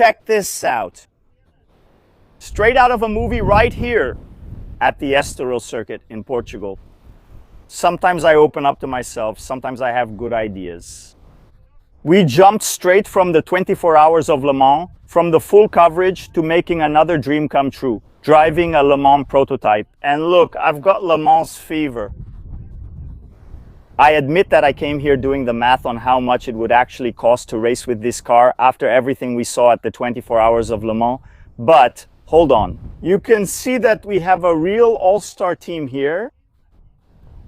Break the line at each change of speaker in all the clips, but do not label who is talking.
Check this out. Straight out of a movie right here at the Estoril circuit in Portugal. Sometimes I open up to myself, sometimes I have good ideas. We jumped straight from the 24 hours of Le Mans, from the full coverage to making another dream come true, driving a Le Mans prototype. And look, I've got Le Mans fever. I admit that I came here doing the math on how much it would actually cost to race with this car after everything we saw at the 24 hours of Le Mans. But hold on, you can see that we have a real all-star team here.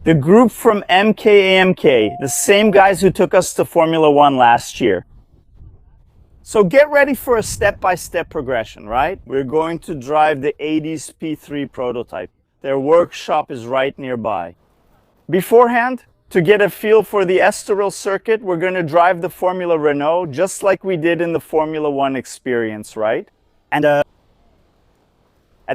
The group from MKAMK, the same guys who took us to Formula One last year. So get ready for a step-by-step progression, right? We're going to drive the ADES P3 prototype. Their workshop is right nearby. Beforehand, to get a feel for the Estoril circuit, we're going to drive the Formula Renault just like we did in the Formula One experience, right? And at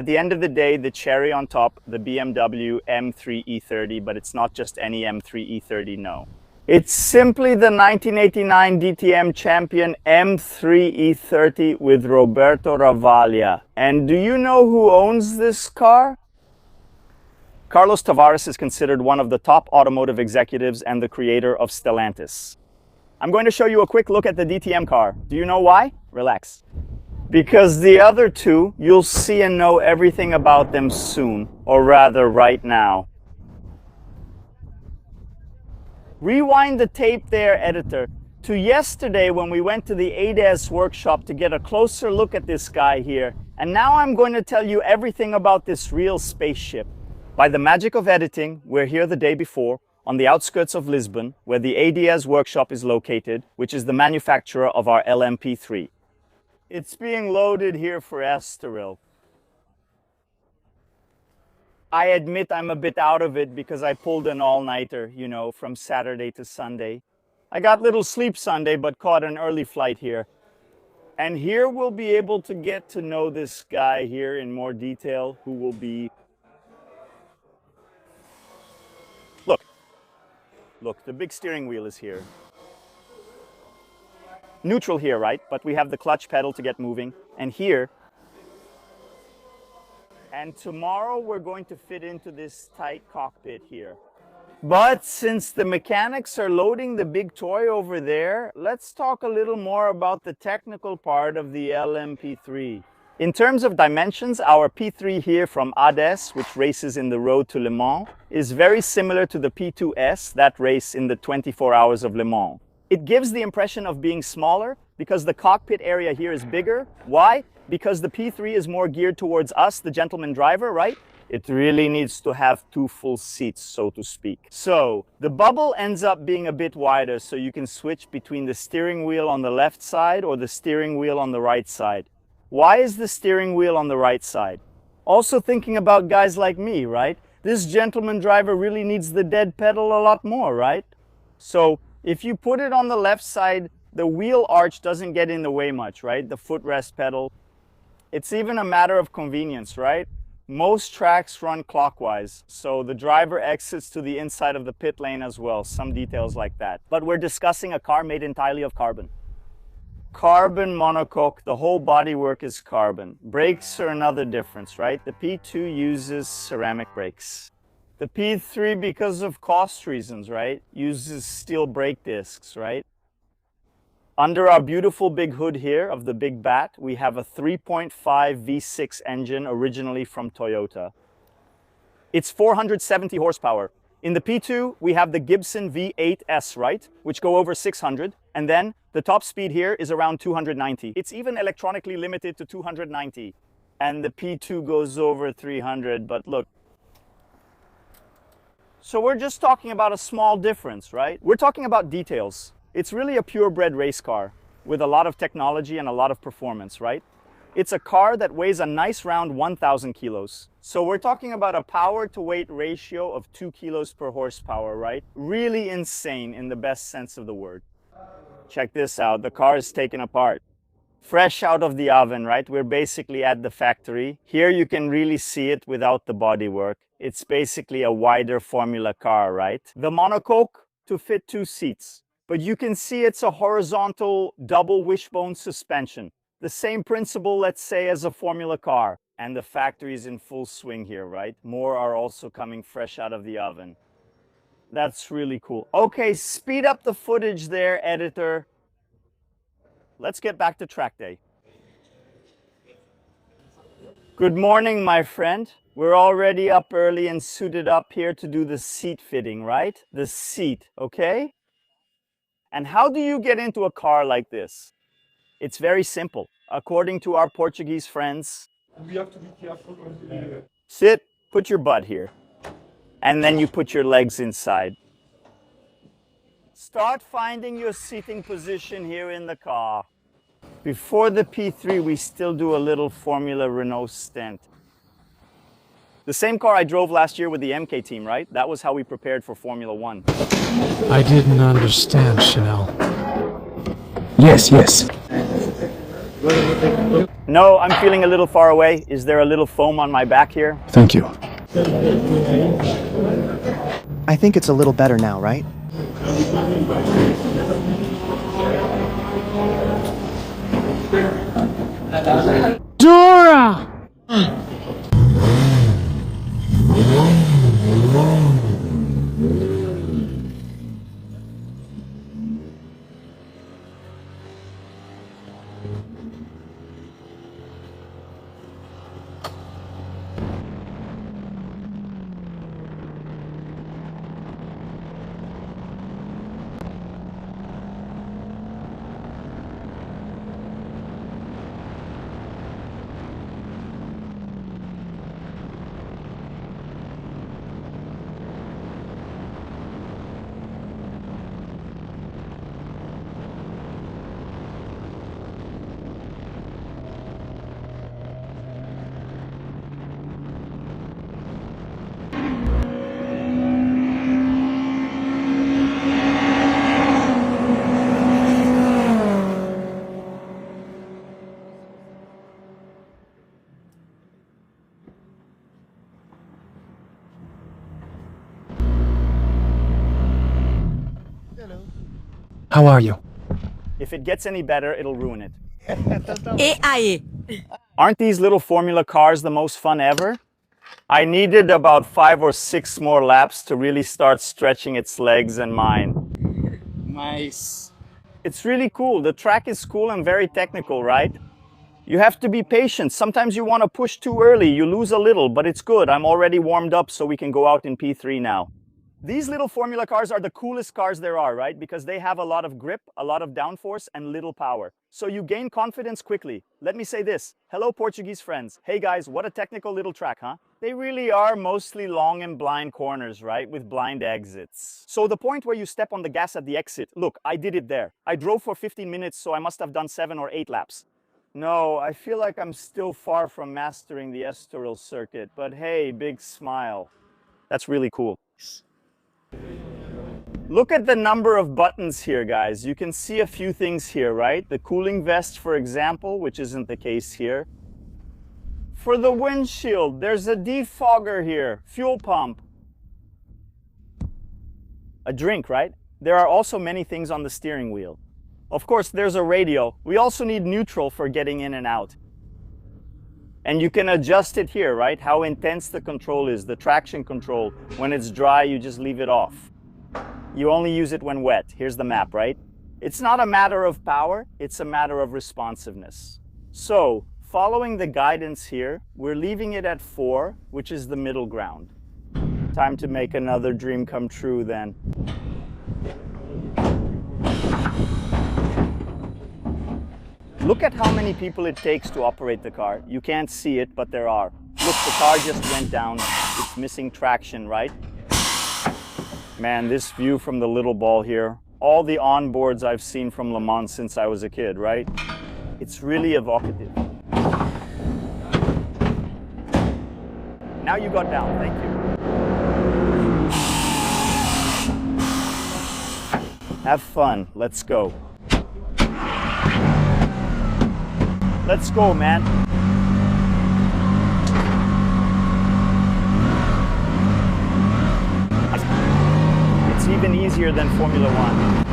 the end of the day, the cherry on top, the BMW M3 E30, but it's not just any M3 E30, no. It's simply the 1989 DTM champion M3 E30 with Roberto Ravaglia. And do you know who owns this car? Carlos Tavares is considered one of the top automotive executives and the creator of Stellantis. I'm going to show you a quick look at the DTM car. Do you know why? Relax. Because the other two, you'll see and know everything about them soon, or rather right now. Rewind the tape there, editor, to yesterday when we went to the ADES workshop to get a closer look at this guy here. And now I'm going to tell you everything about this real spaceship. By the magic of editing, we're here the day before, on the outskirts of Lisbon, where the ADES workshop is located, which is the manufacturer of our LMP3. It's being loaded here for Estoril. I admit I'm a bit out of it because I pulled an all-nighter, you know, from Saturday to Sunday. I got little sleep Sunday, but caught an early flight here. And here we'll be able to get to know this guy here in more detail, who will be... Look, the big steering wheel is here. Neutral here, right? But we have the clutch pedal to get moving. And here. And tomorrow we're going to fit into this tight cockpit here. But since the mechanics are loading the big toy over there, let's talk a little more about the technical part of the LMP3. In terms of dimensions, our P3 here from ADES, which races in the Road to Le Mans, is very similar to the P2S that race in the 24 hours of Le Mans. It gives the impression of being smaller because the cockpit area here is bigger. Why? Because the P3 is more geared towards us, the gentleman driver, right? It really needs to have two full seats, so to speak. So the bubble ends up being a bit wider, so you can switch between the steering wheel on the left side or the steering wheel on the right side. Why is the steering wheel on the right side? Also thinking about guys like me, right? This gentleman driver really needs the dead pedal a lot more, right? So if you put it on the left side, the wheel arch doesn't get in the way much, right? The footrest pedal. It's even a matter of convenience, right? Most tracks run clockwise, so the driver exits to the inside of the pit lane as well. Some details like that. But we're discussing a car made entirely of carbon. Carbon monocoque, the whole bodywork is carbon. Brakes are another difference, right? The P2 uses ceramic brakes. The P3, because of cost reasons, right, uses steel brake discs, right? Under our beautiful big hood here of the Big Bat, we have a 3.5 V6 engine originally from Toyota. It's 470 horsepower. In the P2, we have the Gibson V8S, right, which go over 600, and then the top speed here is around 290. It's even electronically limited to 290, and the P2 goes over 300, but look. So we're just talking about a small difference, right? We're talking about details. It's really a purebred race car with a lot of technology and a lot of performance, right? It's a car that weighs a nice round 1,000 kilos. So we're talking about a power to weight ratio of 2 kilos per horsepower, right? Really insane in the best sense of the word. Check this out, the car is taken apart. Fresh out of the oven, right? We're basically at the factory. Here you can really see it without the bodywork. It's basically a wider Formula car, right? The monocoque to fit 2 seats. But you can see it's a horizontal double wishbone suspension. The same principle, let's say, as a Formula car. And the factory is in full swing here, right? More are also coming fresh out of the oven. That's really cool. Okay, speed up the footage there, editor. Let's get back to track day. Good morning, my friend. We're already up early and suited up here to do the seat fitting, right? The seat, okay? And how do you get into a car like this? It's very simple. According to our Portuguese friends,
We have to be careful when we...
sit, put your butt here, and then you put your legs inside. Start finding your seating position here in the car. Before the P3, we still do a little Formula Renault stint. The same car I drove last year with the MK team, right? That was how we prepared for Formula 1.
I didn't understand, Chanel.
Yes, yes.
No, I'm feeling a little far away. Is there a little foam on my back here?
Thank you.
I think it's a little better now, right?
Dora!
How are you?
If it gets any better, it'll ruin it.
E aí?
Aren't these little Formula cars the most fun ever? I needed about 5 or 6 more laps to really start stretching its legs and mine.
Mas...
It's really cool. The track is cool and very technical, right? You have to be patient. Sometimes you want to push too early. You lose a little, but it's good. I'm already warmed up so we can go out in P3 now. These little Formula cars are the coolest cars there are, right? Because they have a lot of grip, a lot of downforce, and little power. So you gain confidence quickly. Let me say this. Hello, Portuguese friends. Hey guys, what a technical little track, huh? They really are mostly long and blind corners, right? With blind exits. So the point where you step on the gas at the exit, look, I did it there. I drove for 15 minutes, so I must have done 7 or 8 laps. No, I feel like I'm still far from mastering the Estoril circuit, but hey, big smile. That's really cool. Look at the number of buttons here, guys. You can see a few things here, right? The cooling vest, for example, which isn't the case here. For the windshield, there's a defogger here, fuel pump. A drink, right? There are also many things on the steering wheel. Of course, there's a radio. We also need neutral for getting in and out. And you can adjust it here, right? How intense the control is, the traction control. When it's dry, you just leave it off. You only use it when wet. Here's the map, right? It's not a matter of power, it's a matter of responsiveness. So, following the guidance here, we're leaving it at 4, which is the middle ground. Time to make another dream come true then. Look at how many people it takes to operate the car. You can't see it, but there are. Look, the car just went down. It's missing traction, right? Man, this view from the little ball here, all the onboards I've seen from Le Mans since I was a kid, right? It's really evocative. Now you got down, thank you. Have fun, let's go. Let's go, man. It's even easier than Formula 1.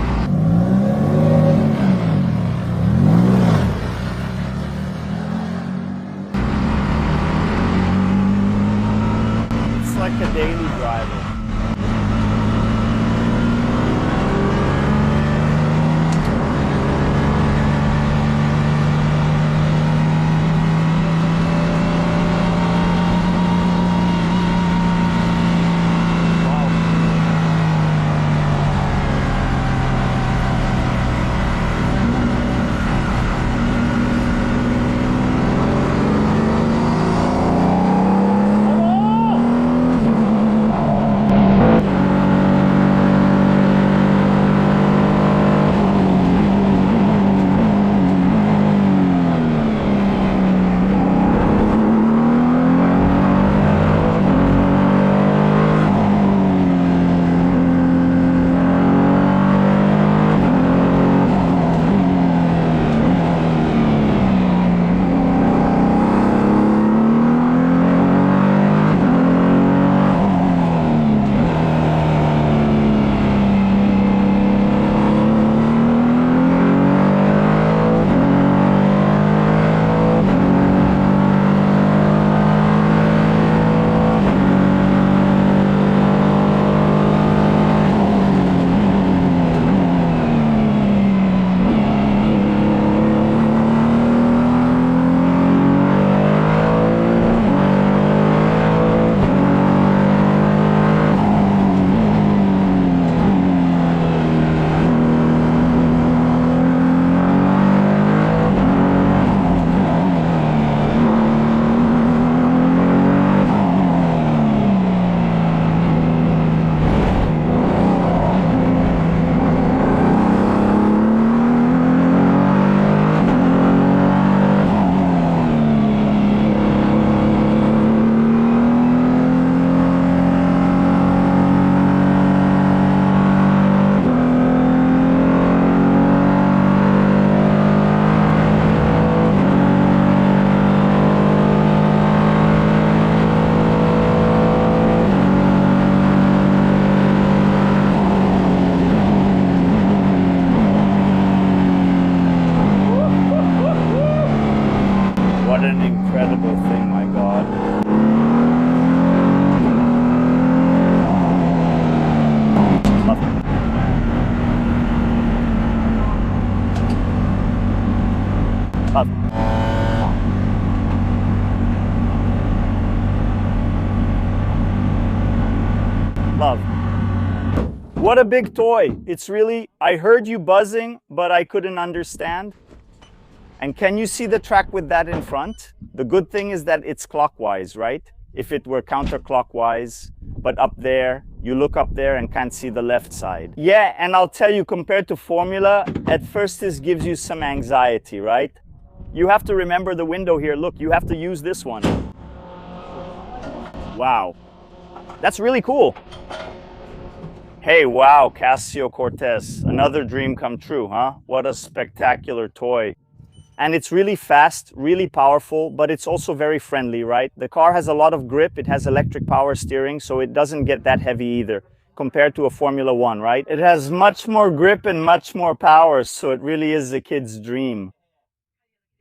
like a daily driver. What an incredible thing, my God. Love it. Love it. Love. What a big toy. It's really, I heard you buzzing, but I couldn't understand. And can you see the track with that in front? The good thing is that it's clockwise, right? If it were counterclockwise, but up there, you look up there and can't see the left side. Yeah, and I'll tell you, compared to Formula, at first this gives you some anxiety, right? You have to remember the window here. Look, you have to use this one. Wow. That's really cool. Hey, wow, Casio Cortez. Another dream come true, huh? What a spectacular toy. And it's really fast, really powerful, but it's also very friendly, right? The car has a lot of grip. It has electric power steering, so it doesn't get that heavy either, compared to a Formula One, right? It has much more grip and much more power, so it really is a kid's dream.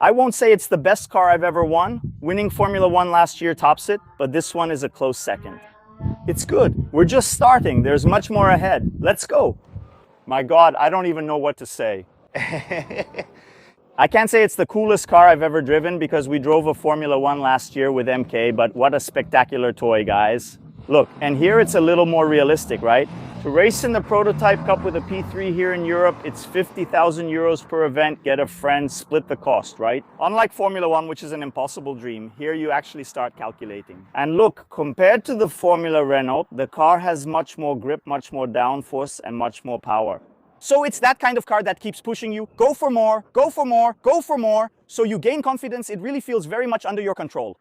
I won't say it's the best car I've ever won. Winning Formula One last year tops it, but this one is a close second. It's good. We're just starting. There's much more ahead. Let's go. My God, I don't even know what to say. I can't say it's the coolest car I've ever driven because we drove a Formula One last year with MK, but what a spectacular toy, guys. Look, and here it's a little more realistic, right? To race in the Prototype Cup with a P3 here in Europe, it's 50,000 euros per event, get a friend, split the cost, right? Unlike Formula One, which is an impossible dream, here you actually start calculating. And look, compared to the Formula Renault, the car has much more grip, much more downforce, and much more power. So it's that kind of car that keeps pushing you, go for more, go for more, go for more, so you gain confidence. It really feels very much under your control.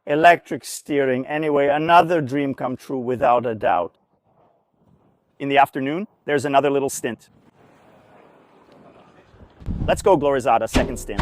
Electric steering, anyway, another dream come true without a doubt. In the afternoon, there's another little stint. Let's go, Glorizada, second stint.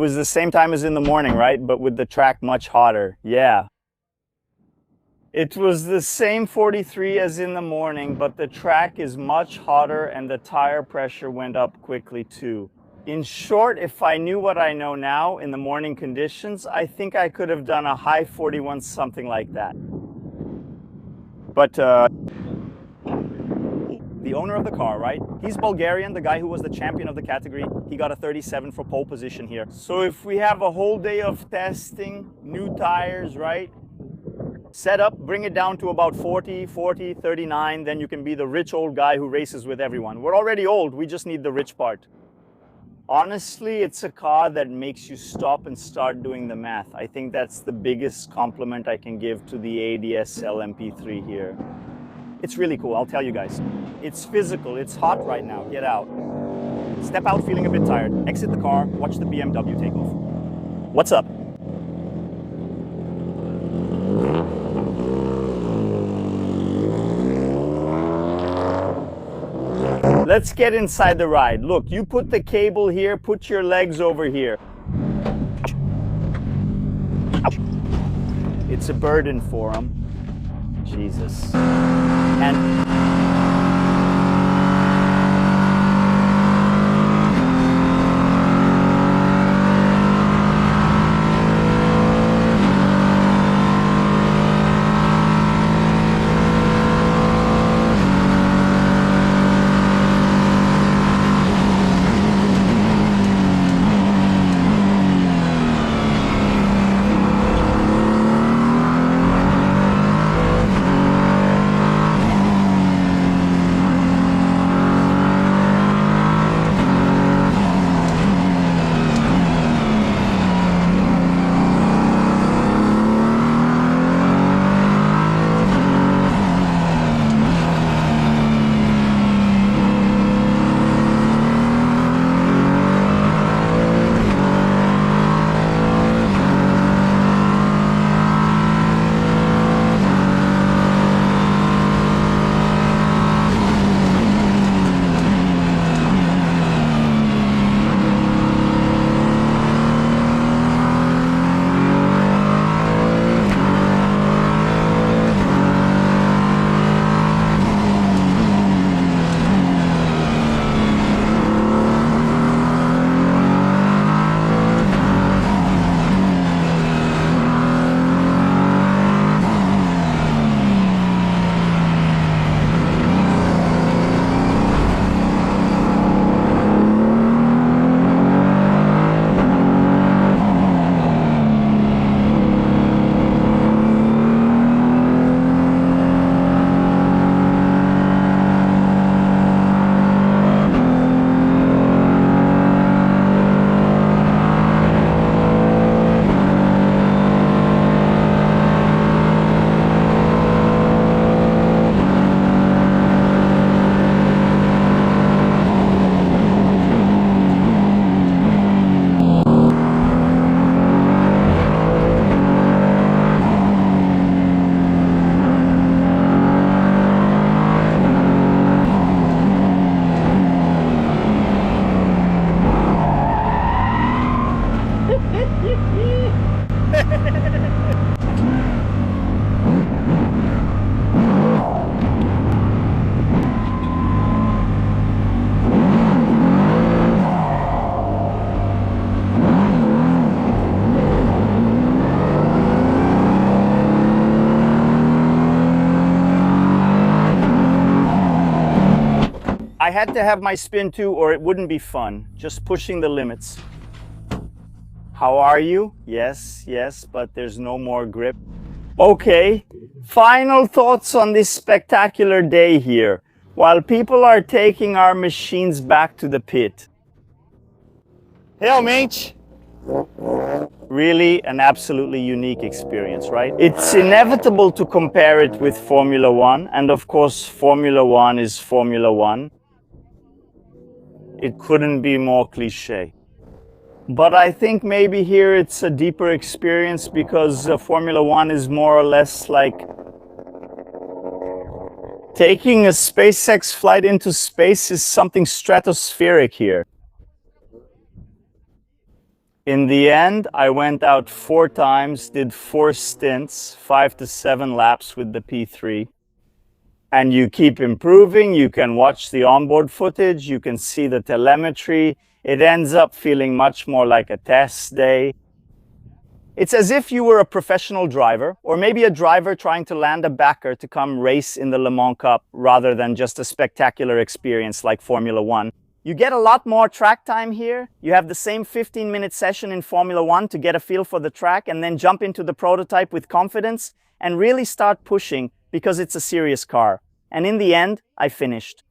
was the same time as in the morning, right? But with the track much hotter. Yeah. It was the same 43 as in the morning, but the track is much hotter and the tire pressure went up quickly too. In short, if I knew what I know now in the morning conditions, I think I could have done a high 41, something like that. But the owner of the car, right? He's Bulgarian, the guy who was the champion of the category. He got a 37 for pole position here. So if we have a whole day of testing, new tires, right? Set up, bring it down to about 40, 39, then you can be the rich old guy who races with everyone. We're already old, we just need the rich part. Honestly, it's a car that makes you stop and start doing the math. I think that's the biggest compliment I can give to the ADES LMP3 here. It's really cool, I'll tell you guys. It's physical, it's hot right now, get out. Step out feeling a bit tired, exit the car, watch the BMW take off. What's up? Let's get inside the ride. Look, you put the cable here, put your legs over here. It's a burden for them. Jesus. And I had to have my spin too, or it wouldn't be fun. Just pushing the limits. How are you? Yes, yes, but there's no more grip. Okay, final thoughts on this spectacular day here, while people are taking our machines back to the pit. Realmente, really an absolutely unique experience, right? It's inevitable to compare it with Formula One, and of course Formula One is Formula One. It couldn't be more cliche. But I think maybe here it's a deeper experience because Formula One is more or less like taking a SpaceX flight into space is something stratospheric here. In the end, I went out 4 times, did 4 stints, 5 to 7 laps with the P3. And you keep improving, you can watch the onboard footage, you can see the telemetry. It ends up feeling much more like a test day. It's as if you were a professional driver, or maybe a driver trying to land a backer to come race in the Le Mans Cup rather than just a spectacular experience like Formula One. You get a lot more track time here. You have the same 15-minute session in Formula One to get a feel for the track and then jump into the prototype with confidence and really start pushing because it's a serious car. And in the end, I finished.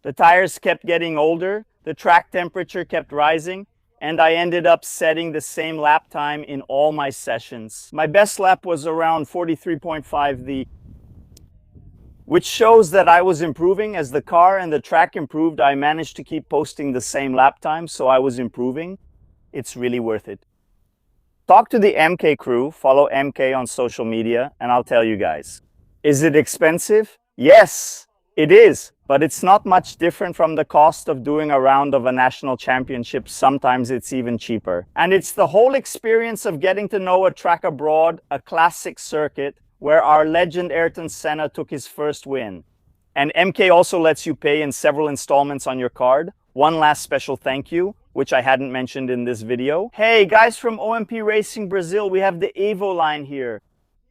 The tires kept getting older, the track temperature kept rising, and I ended up setting the same lap time in all my sessions. My best lap was around 43.5, which shows that I was improving. As the car and the track improved, I managed to keep posting the same lap time, so I was improving. It's really worth it. Talk to the MK crew, follow MK on social media, and I'll tell you guys. Is it expensive? Yes, it is. But it's not much different from the cost of doing a round of a national championship. Sometimes it's even cheaper. And it's the whole experience of getting to know a track abroad, a classic circuit, where our legend Ayrton Senna took his first win. And MK also lets you pay in several installments on your card. One last special thank you, which I hadn't mentioned in this video. Hey, guys from OMP Racing Brazil, we have the Evo line here.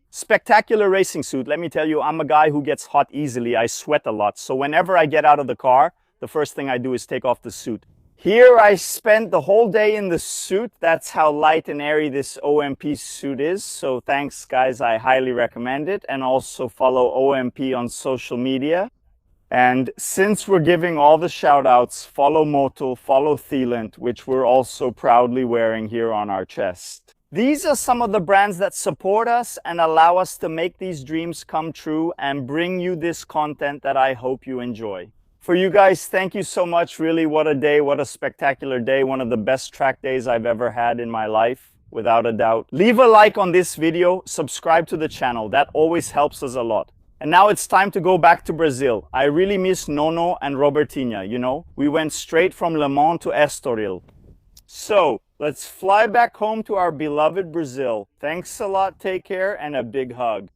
Spectacular racing suit. Let me tell you, I'm a guy who gets hot easily. I sweat a lot. So whenever I get out of the car, the first thing I do is take off the suit. Here I spent the whole day in the suit. That's how light and airy this OMP suit is. So thanks guys, I highly recommend it. And also follow OMP on social media. And since we're giving all the shout outs, follow Motul, follow Thielent, which we're also proudly wearing here on our chest. These are some of the brands that support us and allow us to make these dreams come true and bring you this content that I hope you enjoy. For you guys, thank you so much. Really, what a day, what a spectacular day. One of the best track days I've ever had in my life, without a doubt. Leave a like on this video, subscribe to the channel. That always helps us a lot. And now it's time to go back to Brazil. I really miss Nono and Robertinha, you know. We went straight from Le Mans to Estoril. So, let's fly back home to our beloved Brazil. Thanks a lot, take care, and a big hug.